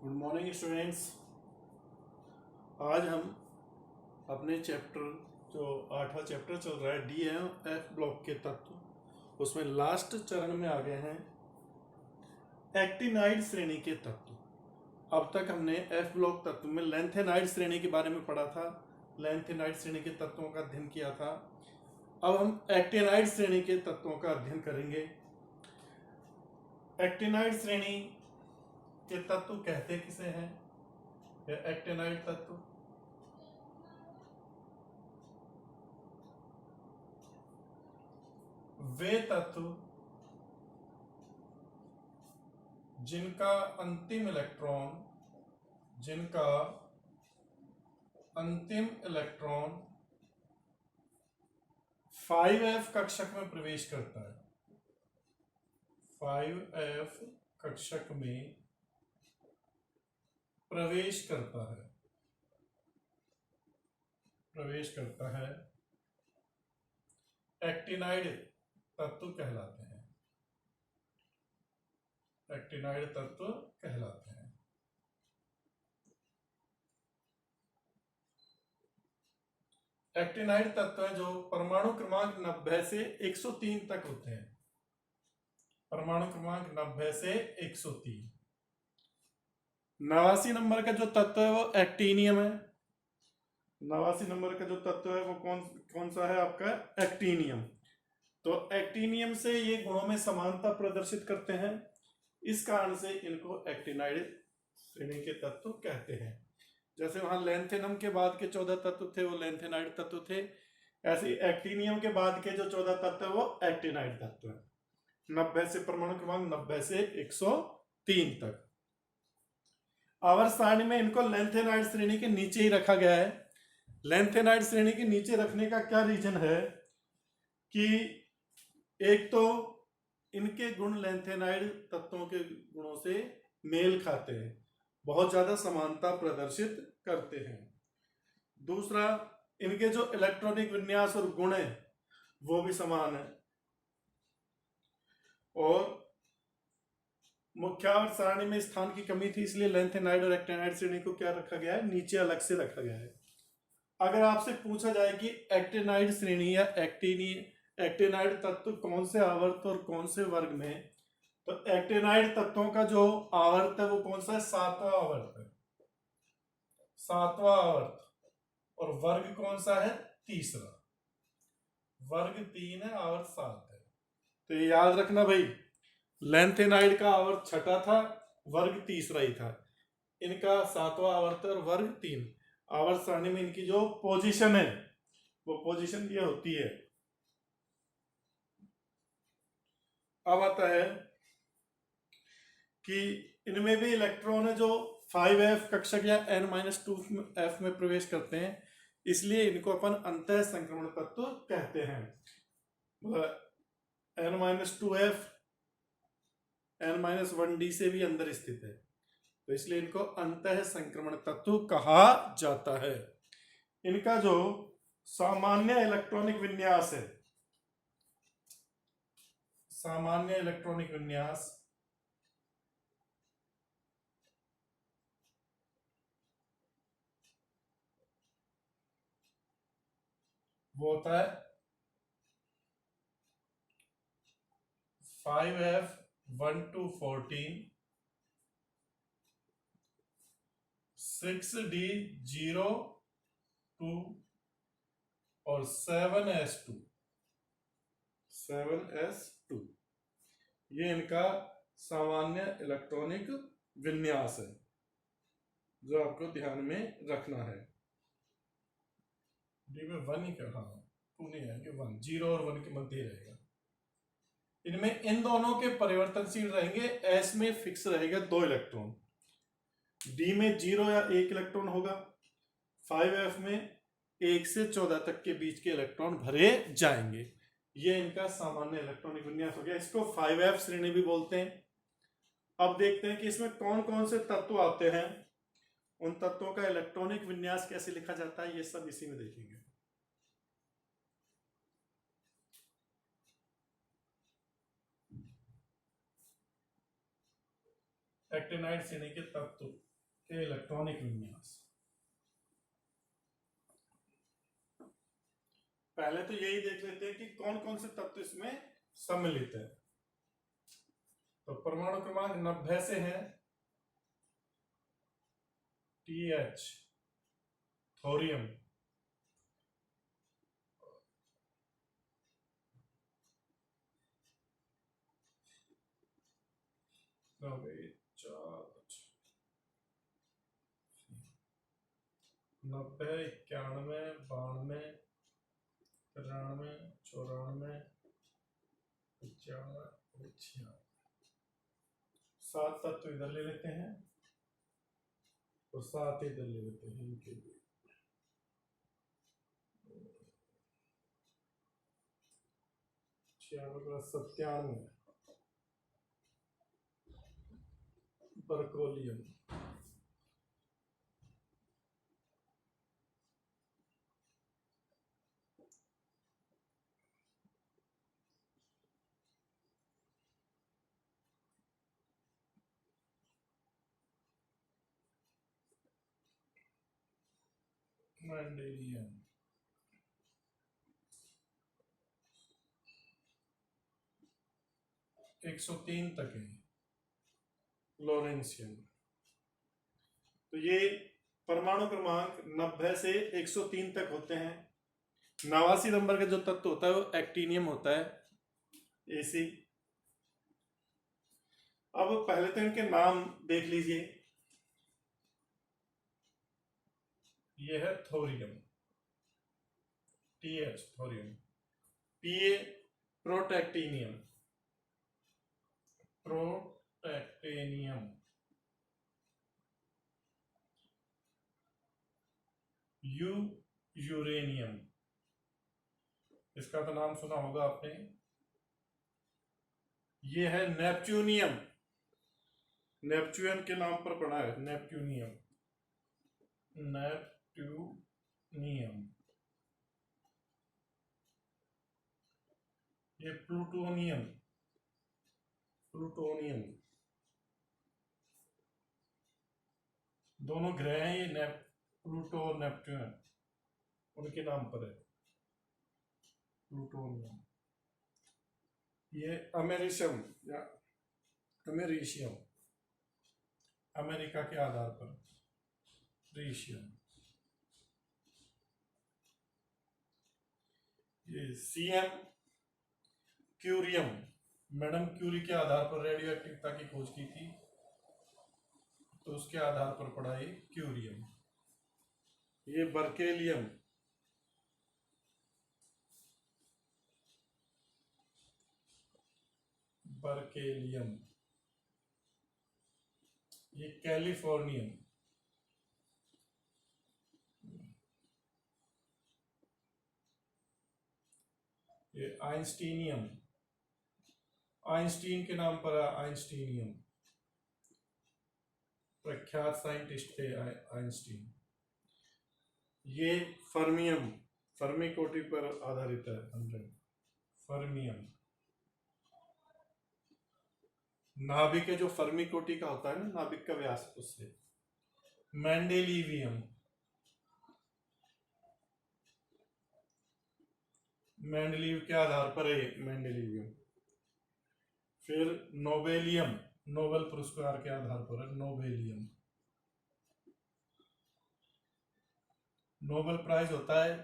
Good morning students. आज हम अपने चैप्टर जो 8वां चैप्टर चल रहा है डी एम एफ ब्लॉक के तत्व, उसमें लास्ट चरण में आ गए हैं एक्टिनाइड श्रेणी के तत्व। अब तक हमने एफ ब्लॉक तत्व में लेंथेनाइड श्रेणी के बारे में पढ़ा था, लेंथेनाइड श्रेणी के तत्वों का अध्ययन किया था। अब हम एक्टिनाइड श्रेणी के तत्वों का अध्ययन करेंगे। एक्टिनाइड श्रेणी के तत्व कहते किसे हैं? एक्टिनाइड तत्व वे तत्व जिनका अंतिम इलेक्ट्रॉन 5f कक्षक में प्रवेश करता है। 5f कक्षक में प्रवेश करता है एक्टिनाइड तत्व कहलाते हैं। एक्टिनाइड तत्व कहलाते हैं। एक्टिनाइड तत्व है जो परमाणु क्रमांक 90 से 103 तक होते हैं। परमाणु क्रमांक 90 से 103। 89 नंबर का जो तत्व है वो एक्टिनियम है। 89 नंबर का जो तत्व है वो कौन सा है आपका? एक्टिनियम। तो एक्टिनियम से ये गुणों में समानता प्रदर्शित करते हैं, इस कारण से इनको एक्टिनाइड श्रेणी के तत्व कहते हैं। जैसे वहां लेंथेनम के बाद के 14 तत्व थे वो लेंथेनाइड तत्व थे, ऐसे एक्टिनियम के बाद के जो 14 तत्व है वो एक्टिनाइड तत्व है। 90 से परमाणु क्रमांक 90 से 103 तक। आवर्त सारणी में इनको लेंथेनाइड श्रेणी के नीचे ही रखा गया है। लेंथेनाइड श्रेणी के नीचे रखने का क्या रीजन है कि एक तो इनके गुण लेंथेनाइड तत्वों के गुणों से मेल खाते हैं, बहुत ज्यादा समानता प्रदर्शित करते हैं। दूसरा, इनके जो इलेक्ट्रॉनिक विन्यास और गुण है वो भी समान है। और मुख्यावत सारणी में स्थान की कमी थी, इसलिए लेंथेनाइड और एक्टिनाइड श्रेणी को क्या रखा गया है? नीचे अलग से रखा गया है। अगर आपसे पूछा जाए कि एक्टिनाइड श्रेणी या एक्टिनाइड तत्व कौन से आवर्त और कौन से वर्ग में, तो एक्टिनाइड तत्वों का जो आवर्त है वो कौन सा है? 7वां आवर्त है। 7वां आवर्त। और वर्ग कौन सा है? तीसरा। वर्ग 3 है, आवर्त 7 है। तो ये याद रखना भाई, लेंथेनाइड का आवर्त 6 था, वर्ग तीसरा ही था। इनका 7वां आवर्त और वर्ग 3। आवर्त सारणी में इनकी जो पोजीशन है वो पोजीशन ये होती है। अब आता है कि इनमें भी इलेक्ट्रॉन है जो 5f कक्षक या n-2f में प्रवेश करते हैं, इसलिए इनको अपन अंतः संक्रमण तत्व कहते हैं। n-2f n-1d से भी अंदर स्थित है, तो इसलिए इनको अंतः संक्रमण तत्व कहा जाता है। इनका जो सामान्य इलेक्ट्रॉनिक विन्यास है, सामान्य इलेक्ट्रॉनिक विन्यास वो होता है 5f1-14 6d02 और 7s2। ये इनका सामान्य इलेक्ट्रॉनिक विन्यास है जो आपको ध्यान में रखना है। डी में 1 ही कर, हाँ 2 नहीं आएंगे, 1 0 और 1 के मध्य रहेगा। इनमें इन दोनों के परिवर्तनशील रहेंगे। एस में फिक्स रहेगा 2 इलेक्ट्रॉन, डी में 0 या 1 इलेक्ट्रॉन होगा, 5f में 1 से 14 तक के बीच के इलेक्ट्रॉन भरे जाएंगे। ये इनका सामान्य इलेक्ट्रॉनिक विन्यास हो गया। इसको 5f श्रेणी भी बोलते हैं। अब देखते हैं कि इसमें कौन कौन से तत्व आते हैं, उन तत्वों का इलेक्ट्रॉनिक विन्यास कैसे लिखा जाता है, ये सब इसी में देखेंगे। एक्टिनाइड श्रेणी के तत्व इलेक्ट्रॉनिक विन्यास। पहले तो यही देख लेते हैं कि कौन कौन से तत्व इसमें सम्मिलित है। तो परमाणु क्रमांक 90 से है TH थोरियम, नब्बे 91 92 93 94 95 96 7 तत्व इधर ले लेते हैं और 7 इधर ले लेते हैं इनके लिए। 96 बर्कोलियम, मैंडेलियम, एक 103 तक है लोरेंशियम। तो ये परमाणु क्रमांक 90 से 103 तक होते हैं। 89 नंबर का जो तत्व होता है वो एक्टीनियम होता है, AC। अब पहले तो इनके नाम देख लीजिए। ये है thorium, TH thorium. PA प्रोटैक्टिनियम, प्रोटैक्टिनियम। U uranium, इसका तो नाम सुना होगा आपने। ये है नेपच्यूनियम, नेपच्यून के नाम पर पड़ा है नेपच्यूनियम, नेपट्यूनियम। ये प्लूटोनियम, प्लूटोनियम। दोनों ग्रह हैं ये प्लूटो और नेपट्यून, उनके नाम पर है प्लूटोनियम। ये अमेरिशियम या अमेरिशियम, अमेरिका के आधार पर रेशियम। ये CM क्यूरियम, मैडम क्यूरी के आधार पर रेडियो एक्टिविटी की खोज की थी, तो उसके आधार पर पढ़ा ये क्यूरियम। ये बर्केलियम, बर्केलियम। ये कैलिफोर्नियम, ये आइंस्टीनियम, आइंस्टीन के नाम पर आइंस्टीनियम, प्रख्यात साइंटिस्ट थे आइंस्टीन। ये फर्मियम, फर्मी कोटि पर आधारित है 100, फर्मियम। नाभिक जो फर्मी कोटि का होता है ना, नाभिक का व्यास, उससे। मेंडेलिवियम, मेंडलीव के आधार पर है मेंडेलिवियम। फिर नोबेलियम, नोबेल पुरस्कार के आधार पर है नोबेलियम। नोबेल प्राइज होता है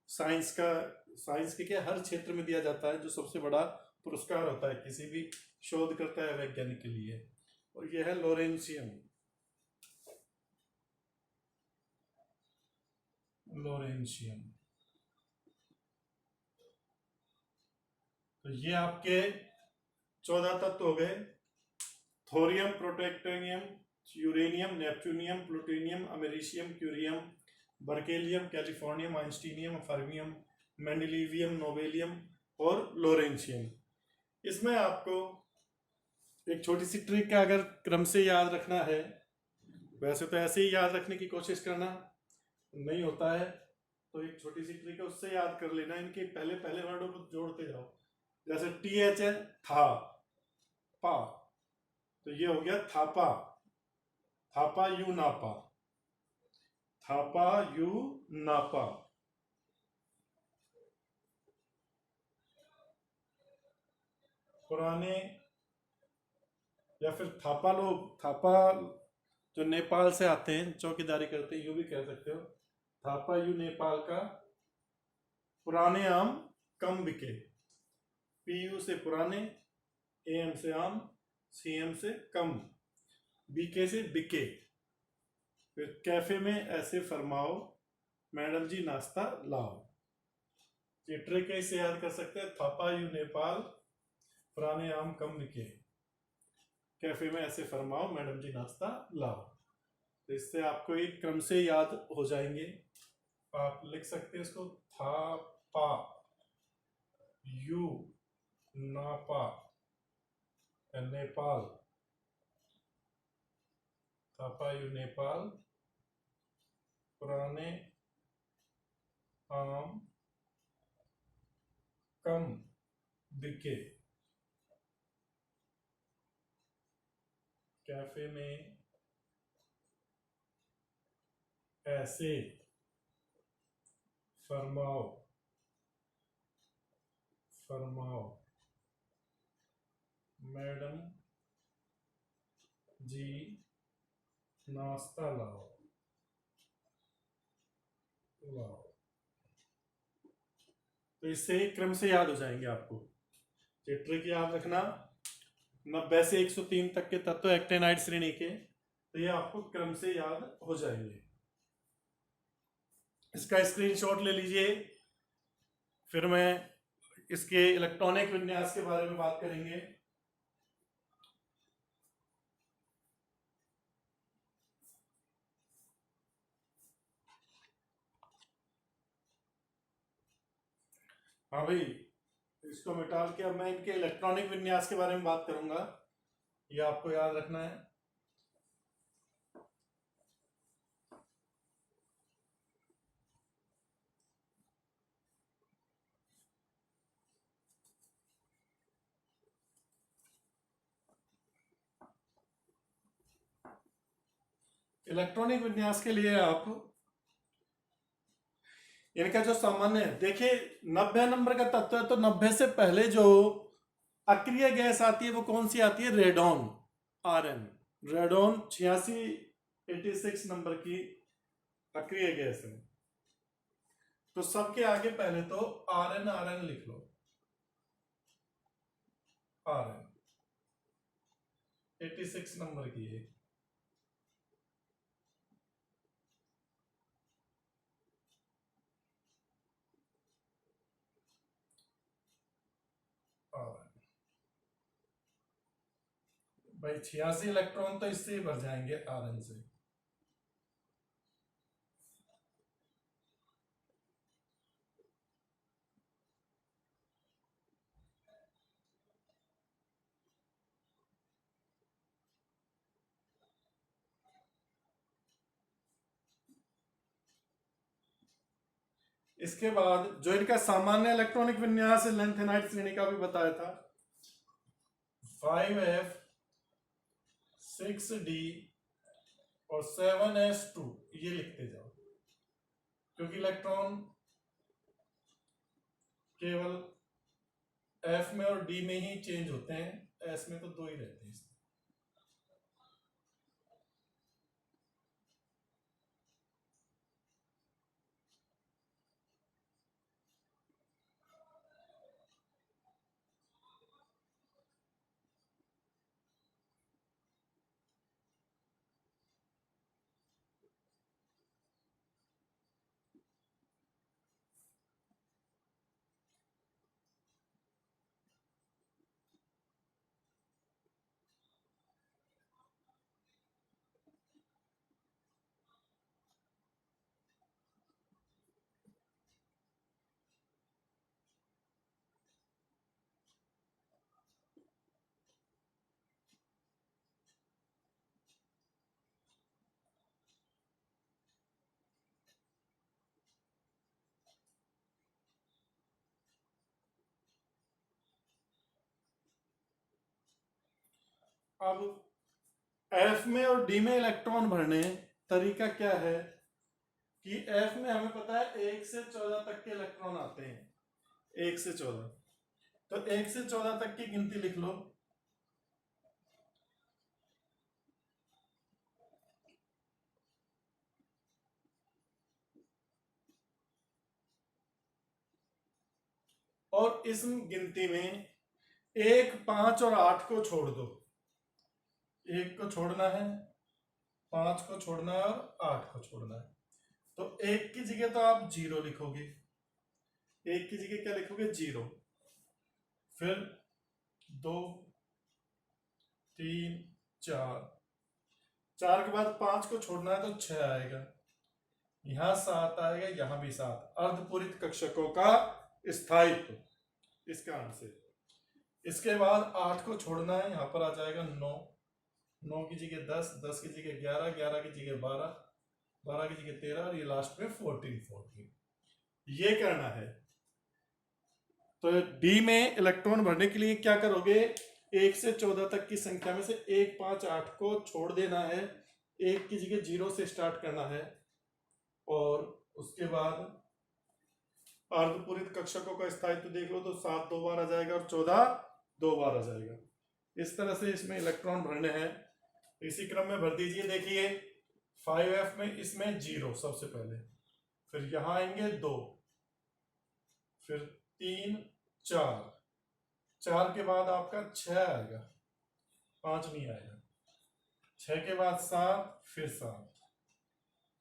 साइंस का, साइंस के क्या हर क्षेत्र में दिया जाता है, जो सबसे बड़ा पुरस्कार होता है किसी भी शोधकर्ता या वैज्ञानिक के लिए। और यह है लोरेंशियम, लोरेंशियम। तो ये आपके 14 तत्व हो गए। Thorium, protactinium, uranium, neptunium, plutonium, americium, curium, berkelium, californium, einsteinium, fermium, mendelevium, nobelium और लोरेंशियम। इसमें आपको एक छोटी सी ट्रिक है, अगर क्रम से याद रखना है, वैसे तो ऐसे ही याद रखने की कोशिश करना नहीं होता है, तो एक छोटी सी ट्रिक है, उससे याद कर लेना। इनके पहले पहले वर्डों को जोड़ते जाओ। जैसे TH है था, पा, तो ये हो गया थापा। थापा यू नापा, थापा यू नापा। पुराने, या फिर थापा लोग, थापा जो नेपाल से आते हैं चौकीदारी करते हैं, यू भी कह सकते हो। थापा यू नेपाल का पुराने आम कम बिके। पीयू से पुराने, एम से आम, सीएम से कम, बीके से बिके। फिर कैफे में ऐसे फरमाओ, मैडम जी नाश्ता लाओ। ये ट्रिक कैसे याद कर सकते हैं? थापा यू नेपाल, पुराने आम कम बिके, कैफे में ऐसे फरमाओ, मैडम जी नाश्ता लाओ। तो इससे आपको एक क्रम से याद हो जाएंगे। आप लिख सकते हैं इसको, थापा यू नापा नेपाल, थापा यू नेपाल, पुराने आम कम बिके, कैफे में ऐसे फरमाओ, फरमाओ मैडम जी नाश्ता लाओ, लाओ। तो इससे क्रम से याद हो जाएंगे आपको। ये ट्रिक याद रखना, 90 से 103 तक के तत्व एक्टेनाइड श्रेणी के, तो ये आपको क्रम से याद हो जाएंगे। इसका स्क्रीनशॉट ले लीजिए। फिर मैं इसके इलेक्ट्रॉनिक विन्यास के बारे में बात करेंगे। हाँ भाई, इसको मिटा के अब मैं इनके इलेक्ट्रॉनिक विन्यास के बारे में बात करूंगा। ये आपको याद रखना है। इलेक्ट्रॉनिक विन्यास के लिए आप इनका जो सामान्य है, देखिए 90 नंबर का तत्व है, तो 90 से पहले जो अक्रिय गैस आती है वो कौन सी आती है? Radon, RN. रेडॉन 86 नंबर की अक्रिय गैस है। तो सबके आगे पहले तो आरएन, आरएन लिख लो, आरएन 86 नंबर की है। भाई 86 इलेक्ट्रॉन तो इससे ही भर जाएंगे आरएन से। इसके बाद जो इनका सामान्य इलेक्ट्रॉनिक विन्यास है, लेंथेनाइड श्रेणी का भी बताया था, 5F 6D और 7S2, ये लिखते जाओ, क्योंकि इलेक्ट्रॉन केवल F में और D में ही चेंज होते हैं, S में तो दो ही रहते हैं। अब एफ में और डी में इलेक्ट्रॉन भरने तरीका क्या है कि एफ में हमें पता है 1 से 14 तक के इलेक्ट्रॉन आते हैं, 1 से 14। तो 1 से 14 तक की गिनती लिख लो। और इस गिनती में 1, 5 और 8 को छोड़ दो। 1 को छोड़ना है, 5 को छोड़ना है और 8 को छोड़ना है। तो 1 की जगह तो आप 0 लिखोगे, 1 की जगह क्या लिखोगे? 0। फिर 2, 3, 4 के बाद 5 को छोड़ना है तो 6 आएगा, यहां 7 आएगा, यहां भी 7। अर्धपूरित कक्षकों का स्थायित्व इस कारण से। इसके बाद 8 को छोड़ना है, यहां पर आ जाएगा 9, 9 की जगह 10, 10 की जगह 11, 11 की जगह 12, 12 की जगह 13 और ये लास्ट में 14, 14। ये करना है। तो डी में इलेक्ट्रॉन भरने के लिए क्या करोगे? 1 से 14 तक की संख्या में से 1, 5, 8 को छोड़ देना है, 1 की जगह 0 से स्टार्ट करना है और उसके बाद अर्धपूरित कक्षकों का स्थायित्व देख लो तो 7 2 बार आ जाएगा और 14 2 बार आ जाएगा। इस तरह से इसमें इलेक्ट्रॉन भरने हैं। इसी क्रम में भर दीजिए। देखिए 5f में इसमें 0 सबसे पहले, फिर यहां आएंगे 2, फिर 3, 4, 4 के बाद आपका 6 आएगा, 5 नहीं आएगा। 6 के बाद 7, फिर 7,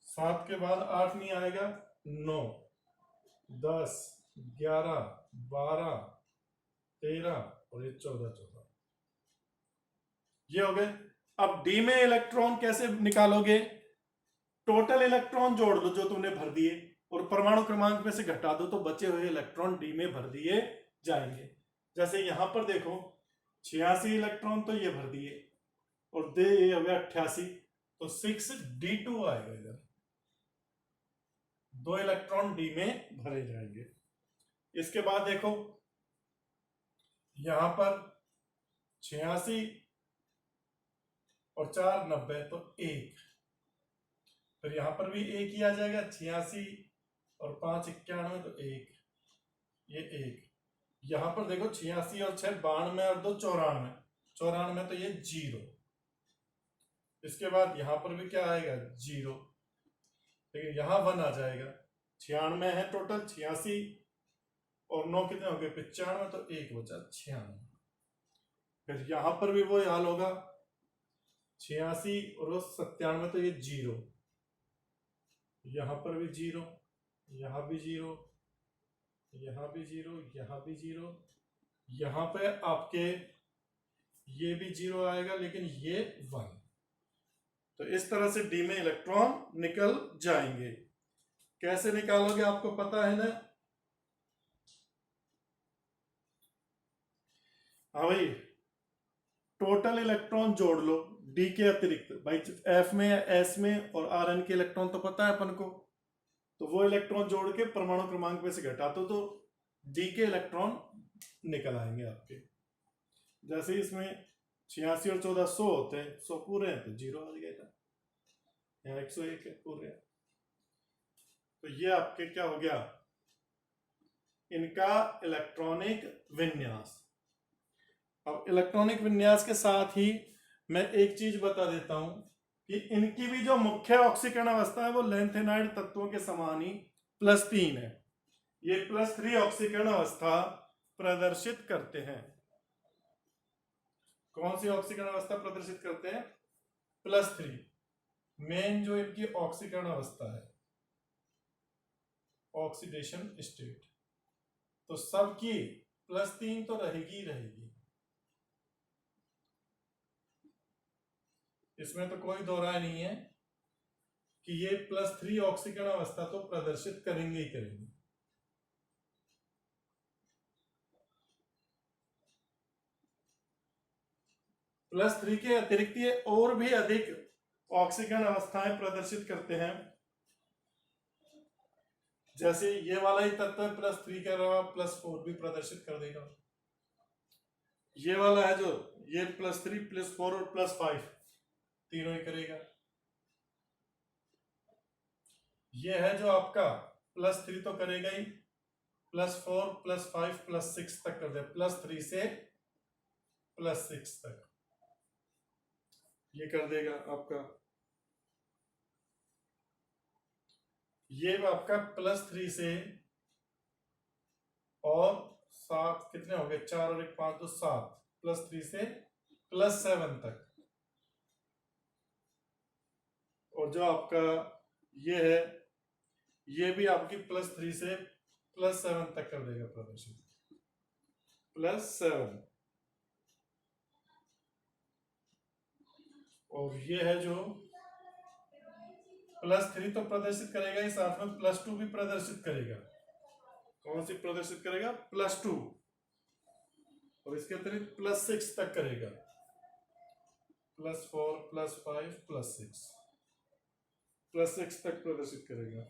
7 के बाद 8 नहीं आएगा, 9, 10, 11, 12, 13 और ये 14, 14। ये हो गए। अब डी में इलेक्ट्रॉन कैसे निकालोगे? टोटल इलेक्ट्रॉन जोड़ लो जो तुमने भर दिए और परमाणु क्रमांक में से घटा दो तो बचे हुए इलेक्ट्रॉन डी में भर दिए जाएंगे। जैसे यहां पर देखो 86 इलेक्ट्रॉन तो ये भर दिए और दे ये हो गया 88, तो 6d2 आएगा। इधर 2 इलेक्ट्रॉन डी में भरे जाएंगे। इसके बाद देखो यहां पर 86 और 4 90 तो 1, फिर यहां पर भी 1 ही आ जाएगा, 86 और 5 91 तो 1, ये 1। यहां पर देखो 86 और 6 92 और 2 94, 94 तो ये 0। इसके बाद यहां पर भी क्या आएगा? 0, लेकिन यहां 1 आ जाएगा। 96 है टोटल, 86 और 9 कितने हो गए? 95, तो 1 बचा 96। फिर यहां पर भी वो हाल होगा, 86 और 97 तो ये 0, यहां पर भी 0, यहां भी 0, यहां भी 0, यहां भी 0, यहां पे आपके ये भी 0 आएगा लेकिन ये 1। तो इस तरह से डी में इलेक्ट्रॉन निकल जाएंगे। कैसे निकालोगे आपको पता है ना? हाँ भाई, टोटल इलेक्ट्रॉन जोड़ लो डी के अतिरिक्त। भाई एफ में, एस में और आर एन के इलेक्ट्रॉन तो पता है अपन को, तो वो इलेक्ट्रॉन जोड़ के परमाणु क्रमांक में से घटा दो तो डी के इलेक्ट्रॉन निकल आएंगे आपके। जैसे इसमें 86 और 14 100 होते हैं, 100 पूरे हैं तो 0 आ गया था, यहाँ 101 है पूरे। तो ये आपके क्या हो गया? इनका इलेक्ट्रॉनिक विन्यास। अब इलेक्ट्रॉनिक विन्यास के साथ ही मैं एक चीज बता देता हूं कि इनकी भी जो मुख्य ऑक्सीकरण अवस्था है वो लैंथेनाइड तत्वों के समान ही +3 है। ये +3 ऑक्सीकरण अवस्था प्रदर्शित करते हैं। कौन सी ऑक्सीकरण अवस्था प्रदर्शित करते हैं? +3। मेन जो इनकी ऑक्सीकरण अवस्था है, ऑक्सीडेशन स्टेट, तो सबकी +3 तो रहेगी रहेगी, इसमें तो कोई दो राय नहीं है कि ये +3 ऑक्सीकरण अवस्था तो प्रदर्शित करेंगे ही करेंगे। +3 के अतिरिक्त ये और भी अधिक ऑक्सीकरण अवस्थाएं प्रदर्शित करते हैं। जैसे ये वाला ही तत्व +3 के अलावा +4 भी प्रदर्शित कर देगा। ये वाला है जो ये +3, +4 और +5, तीनों ही करेगा। ये है जो आपका +3 तो करेगा ही, +4 +5 +6 तक कर दे, +3 से +6 तक ये कर देगा आपका। ये आपका +3 से और 7 कितने हो गए, 4 और 1 5 तो 7, +3 से +7 तक। और जो आपका ये है ये भी आपकी +3 से +7 तक कर देगा प्रदर्शित, +7। और ये है जो +3 तो प्रदर्शित करेगा ही, साथ में +2 भी प्रदर्शित करेगा। कौन सी प्रदर्शित करेगा, +2। और इसके अतिरिक्त +6 तक करेगा, +4 +5 +6 तक प्रदर्शित करेगा।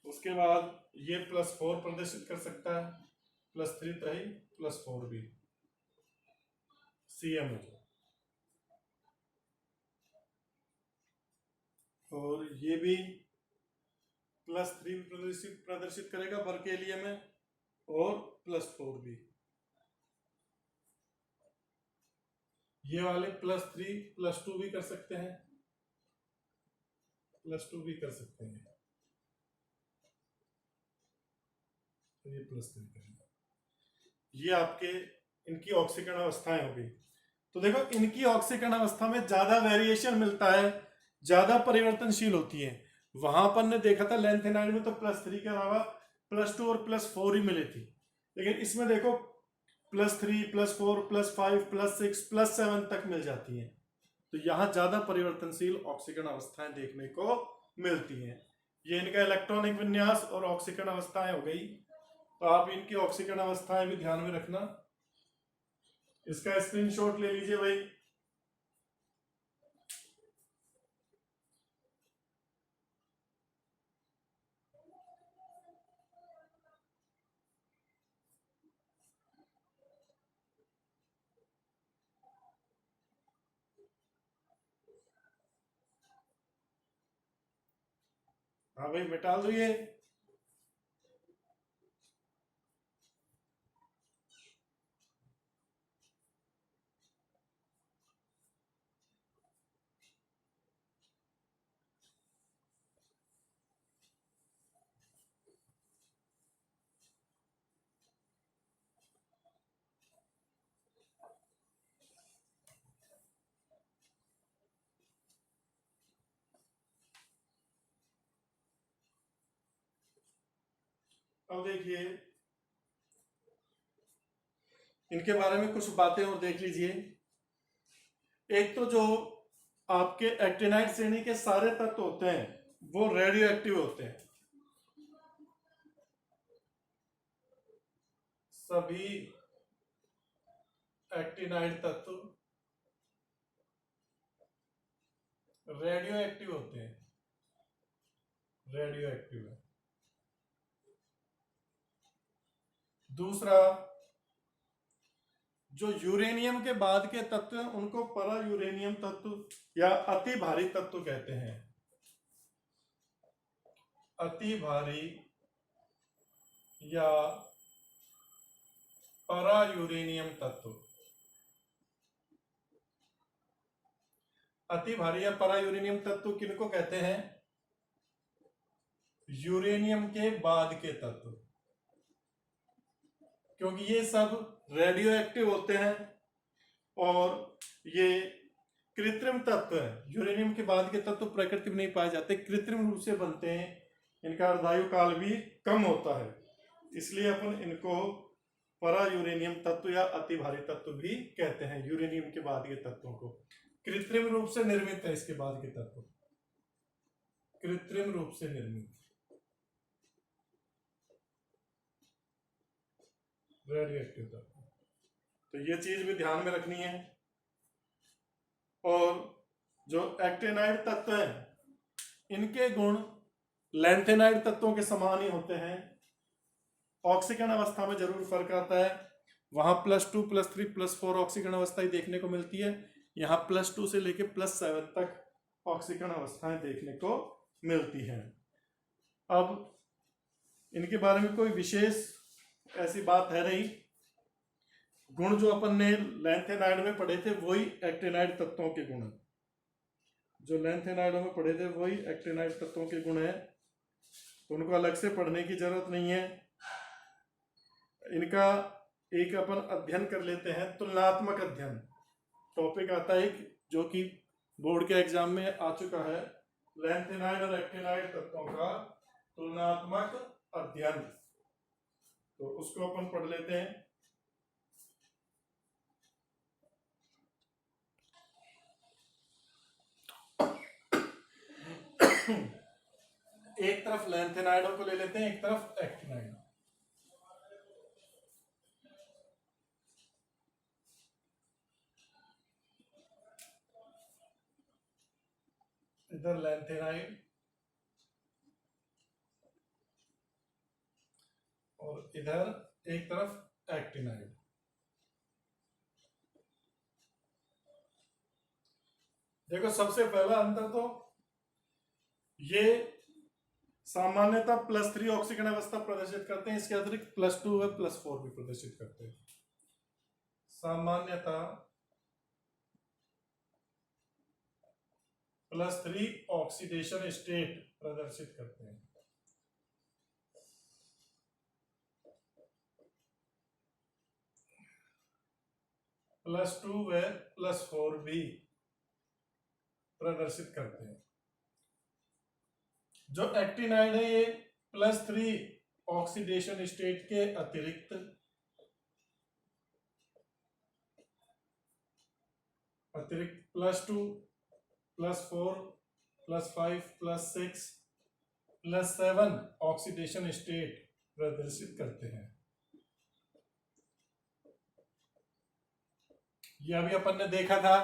उसके बाद ये +4 प्रदर्शित कर सकता है, +3 तो ही, +4 भी CM हो। और ये भी +3 प्रदर्शित करेगा बर्केलियम में, और +4 भी। ये वाले +3 +2 भी कर सकते हैं, +2 भी कर सकते हैं। तो ये +3 करेगा। ये आपके इनकी ऑक्सीकरण अवस्थाएं हो गई। तो देखो इनकी ऑक्सीकरण अवस्था में ज्यादा वेरिएशन मिलता है, ज्यादा परिवर्तनशील होती है। वहां पर ने देखा था लैंथेनाइड में तो +3 के अलावा +2 और +4 ही मिले थी, लेकिन इसमें देखो +3 +4 +5 +6 +7 तक मिल जाती हैं। तो यहाँ ज्यादा परिवर्तनशील ऑक्सीकरण अवस्थाएं देखने को मिलती हैं। ये इनका इलेक्ट्रॉनिक विन्यास और ऑक्सीकरण अवस्थाएं हो गई। तो आप इनकी ऑक्सीकरण अवस्थाएं भी ध्यान में रखना। इसका स्क्रीनशॉट ले लीजिए भाई। हाँ भाई मिटा दो ये। अब देखिए इनके बारे में कुछ बातें और देख लीजिए। एक तो जो आपके एक्टिनाइड श्रेणी के सारे तत्व होते हैं वो रेडियो एक्टिव होते हैं। सभी एक्टिनाइड तत्व रेडियो एक्टिव होते हैं, रेडियो एक्टिव है। दूसरा, जो यूरेनियम के बाद के तत्व हैं उनको परा यूरेनियम तत्व या अति भारी तत्व कहते हैं। अति भारी या परा यूरेनियम तत्व। अति भारी या परा यूरेनियम तत्व किनको कहते हैं, यूरेनियम के बाद के तत्व, क्योंकि ये सब रेडियो एक्टिव होते हैं और ये कृत्रिम तत्व है। यूरेनियम के बाद के तत्व प्रकृति में नहीं पाए जाते, कृत्रिम रूप से बनते हैं। इनका अर्धायु काल भी कम होता है, इसलिए अपन इनको परा यूरेनियम तत्व या अति भारी तत्व भी कहते हैं। यूरेनियम के बाद के तत्वों को कृत्रिम रूप से निर्मित है, इसके बाद के तत्व कृत्रिम रूप से निर्मित रेडियो एक्टिव तत्व। तो ये चीज भी ध्यान में रखनी है। और जो एक्टिनाइड तत्व हैं इनके गुण लैंथेनाइड तत्वों के समान ही होते हैं। ऑक्सीकरण अवस्था में जरूर फर्क आता है, वहां +2 +3 +4 ऑक्सीकरण अवस्था ही देखने को मिलती है, यहाँ +2 से लेके +7 तक ऑक्सीकरण अवस्थाएं देखने को मिलती हैं। अब इनके बारे में कोई विशेष ऐसी बात है नहीं। गुण जो अपन ने लैंथेनाइड में पढ़े थे वही एक्टिनाइड तत्वों के गुण हैं। जो लैंथेनाइड में पढ़े थे वही एक्टिनाइड तत्वों के गुण हैं, तो उनको अलग से पढ़ने की जरूरत नहीं है। इनका एक अपन अध्ययन कर लेते हैं, तुलनात्मक अध्ययन टॉपिक आता है जो कि बोर्ड के एग्जाम में आ चुका है, लैंथेनाइड और एक्टिनाइड तत्वों का तुलनात्मक अध्ययन। तो उसको अपन पढ़ लेते हैं। एक तरफ लैंथेनाइडों को ले लेते हैं, एक तरफ एक्टिनाइड। इधर लैंथेनाइड और इधर एक तरफ एक्टिनाइड। देखो सबसे पहला अंतर तो ये सामान्यतः +3 ऑक्सीकरण अवस्था प्रदर्शित करते हैं, इसके अतिरिक्त +2 व +4 भी प्रदर्शित करते हैं। सामान्यतः +3 ऑक्सीडेशन स्टेट प्रदर्शित करते हैं। +2 व +4 भी प्रदर्शित करते हैं। जो एक्टिनाइड है ये +3 ऑक्सीडेशन स्टेट के अतिरिक्त +2 +4 +5 +6 +7 ऑक्सीडेशन स्टेट प्रदर्शित करते हैं। यह भी अपन ने देखा था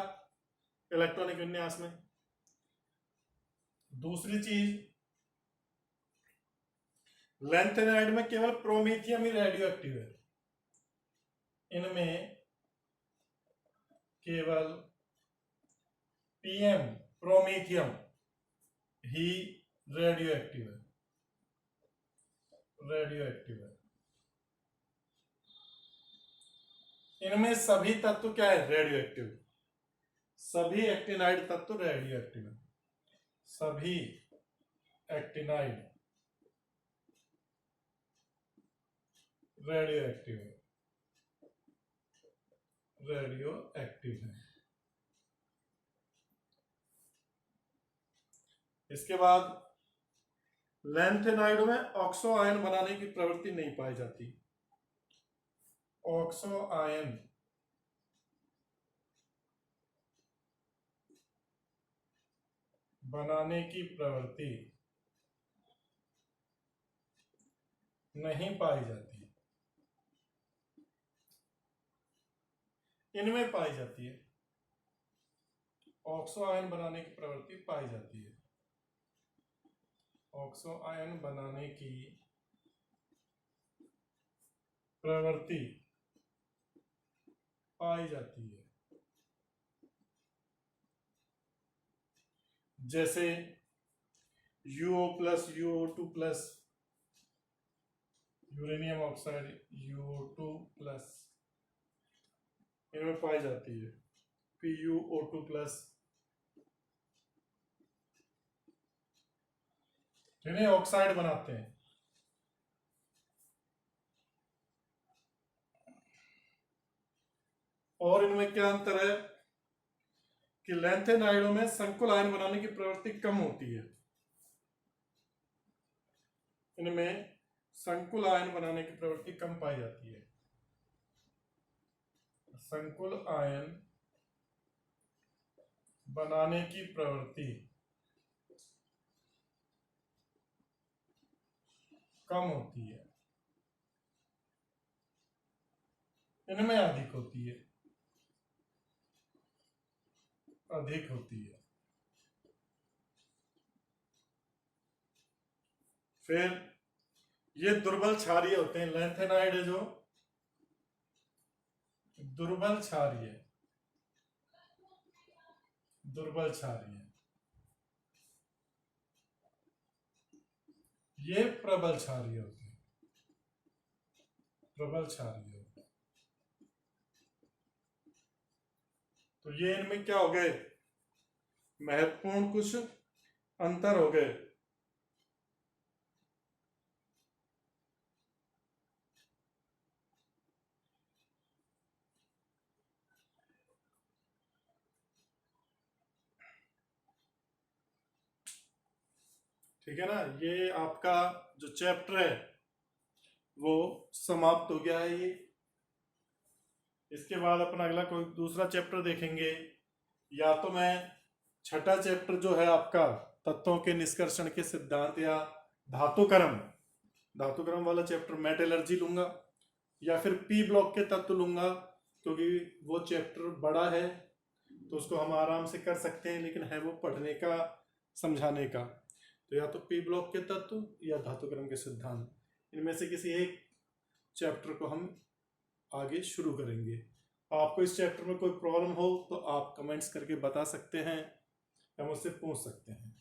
इलेक्ट्रॉनिक विन्यास में। दूसरी चीज, लैंथेनाइड में केवल प्रोमीथियम ही रेडियो एक्टिव है। इनमें केवल PM प्रोमीथियम ही रेडियो एक्टिव है। रेडियो एक्टिव है। इनमें सभी तत्व क्या है? Radio active. सभी एक्टिनाइड तत्व रेडियो एक्टिव है। सभी एक्टिनाइड रेडियो एक्टिव है। रेडियो एक्टिव है। इसके बाद लैंथेनाइड में ऑक्सो आयन बनाने की प्रवृत्ति नहीं पाई जाती। ऑक्सो आयन बनाने की प्रवृत्ति नहीं पाई जाती। इनमें पाई जाती है। ऑक्सो आयन बनाने की प्रवृत्ति पाई जाती है। ऑक्सो आयन बनाने की प्रवृत्ति पाई जाती है। जैसे UO+ UO2+, uranium oxide UO2+, इनमें पाई जाती है। PuO2+, इन्हें ऑक्साइड बनाते हैं। और इनमें क्या अंतर है कि लैंथेनाइडों में संकुल आयन बनाने की प्रवृत्ति कम होती है। इनमें संकुल आयन बनाने की प्रवृत्ति कम पाई जाती है। संकुल आयन बनाने की प्रवृत्ति कम होती है। इनमें अधिक होती है। अधिक होती है। फिर ये दुर्बल क्षारीय होते हैं। लैंथेनाइड है जो दुर्बल क्षारीय, दुर्बल क्षारीय, ये प्रबल क्षारीय होते हैं, प्रबल क्षारीय होते हैं। तो ये इनमें क्या हो गए, महत्वपूर्ण कुछ अंतर हो गए। ठीक है ना, ये आपका जो चैप्टर है वो समाप्त हो गया है। ये इसके बाद अपना अगला कोई दूसरा चैप्टर देखेंगे, या तो मैं छठा चैप्टर जो है आपका तत्वों के निष्कर्षण के सिद्धांत या धातुकर्म, धातुकर्म वाला चैप्टर मेटलर्जी लूंगा, या फिर पी ब्लॉक के तत्व लूंगा, क्योंकि वो चैप्टर बड़ा है तो उसको हम आराम से कर सकते हैं, लेकिन है वो पढ़ने का, समझाने का। तो या तो पी ब्लॉक के तत्व या धातुकर्म के सिद्धांत, इनमें से किसी एक चैप्टर को हम आगे शुरू करेंगे। आपको इस चैप्टर में कोई प्रॉब्लम हो तो आप कमेंट्स करके बता सकते हैं या मुझसे पूछ सकते हैं।